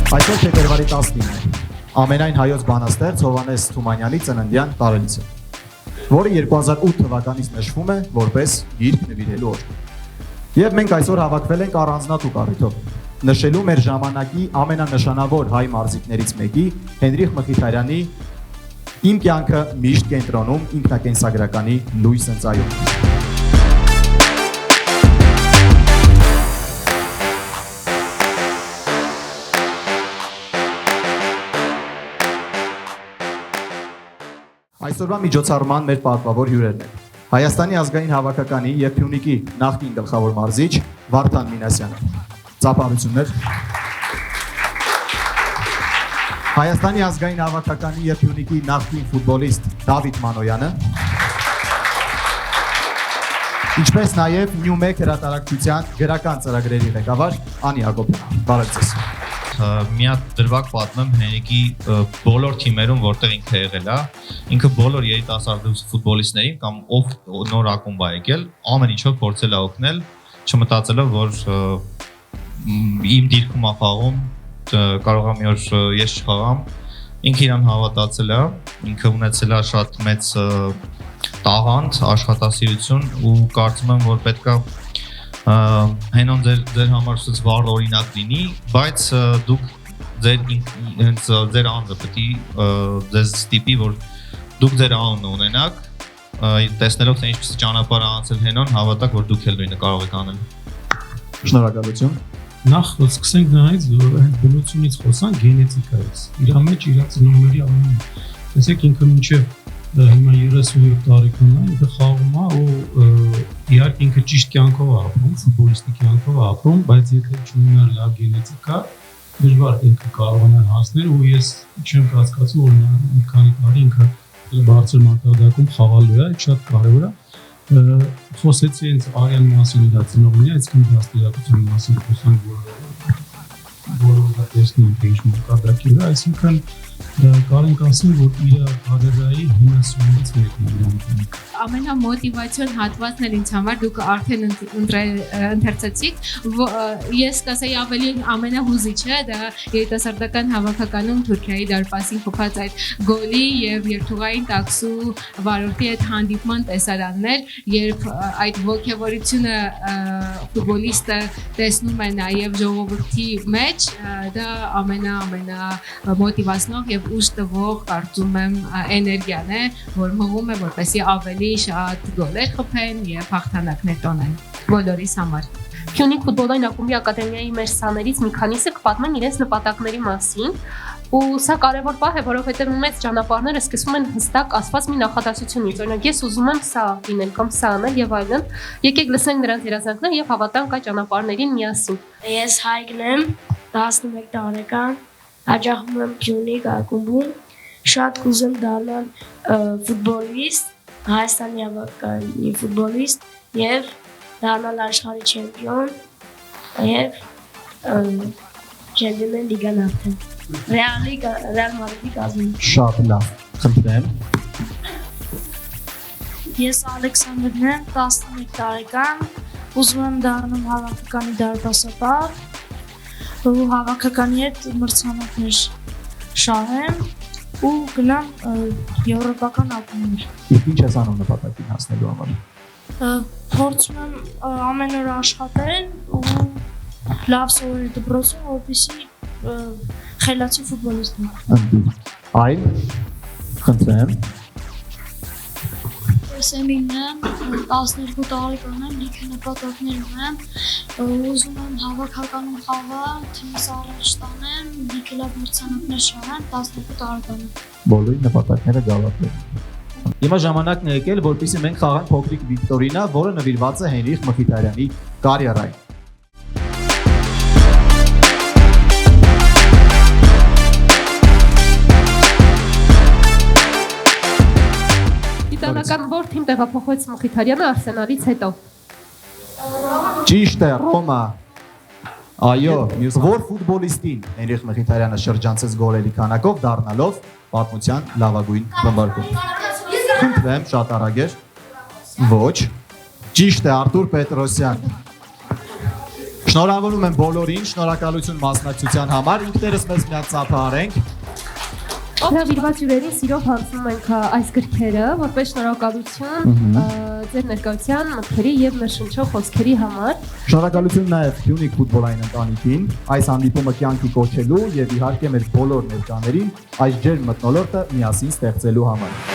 Այսօր փետրվարի 19-ն է, ամենայն հայոց բանաստեղծ Հովհաննես Թումանյանի ծննդյան տարելիցը, որը 2008 թվականից նշվում է որպես գիրք նվիրելու օր։ Եվ մենք այսօր հավաքվել ենք առանձնատու կառույցով, նշելու մեր ժամանակի ամենանշանավոր հայ մարզիկներից մեկի Հենրիխ Մխիթարյանի «Իմ կյանքը միշտ կենտրոնում» ինքնակենսագրականի լույս ընծայում։ Այսօրվա միջոցառման մեր պատվավոր հյուրերն են Հայաստանի ազգային հավաքականի և Փյունիկի նախկին գլխավոր մարզիչ Վարդան Մինասյանը։ Ծափարություններ։ Հայաստանի ազգային հավաքականի և Փյունիկի նախկին ֆուտբոլիստ Դավիթ Մանոյանը։ Ինչպես նաև Նյումեկ հրատարակչության գրական ծրագրերի ղեկավար Անի Հակոբյանը։ Բարև ձեզ։ Մի հատ դրվագ պատմեմ Հենրիկի բոլոր թիմերում, որտեղ ինքը եղել է, ինքը բոլոր երիտասարդ ֆուտբոլիստներին կամ ով նոր ակումբ է եկել, ամեն ինչով փորձել է օգնել, չմտածելով, որ իմ դիրքում է խաղում, կարող է մի օր ես չխաղամ, ինքը իրան հավատացել է, ինքը ունեցել է շատ մեծ տաղանդ, աշխատասիրություն ու կարծում եմ, որ պետք է հենոն ձեր համար սուց վառ օրինակ լինի, բայց դուք ձեր անձը պետք է ձեզ ստիպի, որ դուք ձեր անունը ունենաք, տեսնելով թե ինչպես ճանապարհ է անցել հենոն, հավատաք, որ դուք էլ նույնը կարող եք անել։ Շնորհակալություն։ Նախ սկսենք նայից հենց բնությունից խոսանք գենետիկայից։ Իր մեջ իր ծնողների անունը։ Տեսեք ինքը մինչև հիմա 37 տարեկան է, ինքը խաղում է ու իհարկե ինքը ճիշտ կյանքով է ապրում, ֆուտբոլիստի կյանքով է ապրում, բայց եթե չունենար լավ գենետիկա, դժվար ինքը կարողանար հասնել ու ես չեմ կասկածում, որ նա մի քանի տարի ինքը բարձր մակարդակում խաղալու է, այդ շատ կարևոր է։ Խոսեցի հենց Արյանի մասին իր ծնողների, այսինքն դաստիարակության մասին խոսանք, որ տեսնում ենք ինչ մակարդակի վրա, այսինքն կարենք ասել, որ իր կարիերայի 90%-ից մեկն է։ Ամենամոտիվացիոն հատվածն էլ ինձ համար դուք արդեն ընթերցեցիք, ես կասեի ավելի ամենահուզիչը դա երիտասարդական հավաքականում Թուրքիայի դարպասին փոխած այդ գոլի եւ երթուղային տաքսու վարորդի այդ հանդիպման տեսարանն էր, երբ այդ ոգևորությունը ֆուտբոլիստը տեսնում է նաեւ ժողովրդի մեջ, դա ամենամոտիվացնող եւ ուժ տվող կարծում եմ էներգիան է, որ մղում է որպեսզի ավելի շատ գոլեր խփեն եւ հաղթանակներ տոնեն բոլորիս համար։ Փյունիկ ֆուտբոլային ակումբի ակադեմիայի մեր սաներից մի քանիսը կպատմեն իրենց նպատակների մասին, ու սա կարևոր պահ է, որովհետեւ մեծ ճանապարհները սկսվում են հստակ ասված մի նախադասությունից, օրինակ ես ուզում եմ սա լինել կամ սա անել եւ այլն։ Եկեք լսենք նրանց երազանքները եւ հավատանք այդ ճանապարհներին միասին։ Ես Հայկն եմ, 11 տարեկան, աջակցում եմ Փյունիկ ակումբում, շատ կուզեմ դառնալ ֆուտբոլիստ, Հայաստանի հավաքականի ֆուտբոլիստ եւ դառնալ աշխարհի չեմպիոն եւ Չեմպիոններ լիգան արդեն։ Ռեալ Մադրիդի կազմում։ Շատ լավ, խնդրեմ։ Ես Ալեքսանդրն եմ, 11 տարեկան, ուզում եմ դառնալ հավաքականի դարպասապահ, ու հավաքականի հետ մրցանակներ շահեմ ու գնամ եվրոպական ակումբներ։ Իսկ ինչ ես անում նպատակին հասնելու համար։ Փորձում եմ ամեն օր աշխատել ու լավ սովորել դպրոցում, որպեսզի խելացի ֆուտբոլիստ լինեմ։ Այլ խնդրեմ։ Ես Էմինն եմ, 12 տարեկան եմ, լիքը նպատակներ ունեմ, ուզում եմ հավաքականում խաղալ, թիմս առաջ տանեմ, լիքը լավ մրցանակներ շահեմ, 12 տարեկան եմ։ Բոլորի նպատակները գավաթներ։ Հիմա ժամանակն է եկել, որպեսզի մենք խաղանք փոքրիկ վիկտորինա, որը նվիրված է Հենրիխ Մխիթարյանի կարիերային։ Կամ որ թիմ տեղափոխվեց Մխիթարյանը Արսենալից հետո։ Ճիշտ է, Ռոմա։ Այո, որ ֆուտբոլիստին Հենրիխ Մխիթարյանը շրջանցեց գոլերի քանակով դառնալով պատմության լավագույն բմբարկում։ Խնդրեմ, շատ արագ էր։ Ոչ։ Ճիշտ է, Արտուր Պետրոսյան։ Շնորհավորում եմ բոլորին, շնորհակալություն մասնակցության համար։ Ինքներս մեզ միած ծափահարենք։ Հրավիրված հյուրերին սիրով հանձնում ենք այս գրքերը, որպես շնորհակալություն ձեր ներկայության, մտքերի եւ ներշնչող խոսքերի համար։ Շնորհակալություն նաև Հյունիկ ֆուտբոլային ընտանիքին, այս հանդիպումը կյանքի կոչելու եւ իհարկե մեր բոլոր ներկաներին այս ջերմ մթնոլորտը միասին ստեղծելու համար։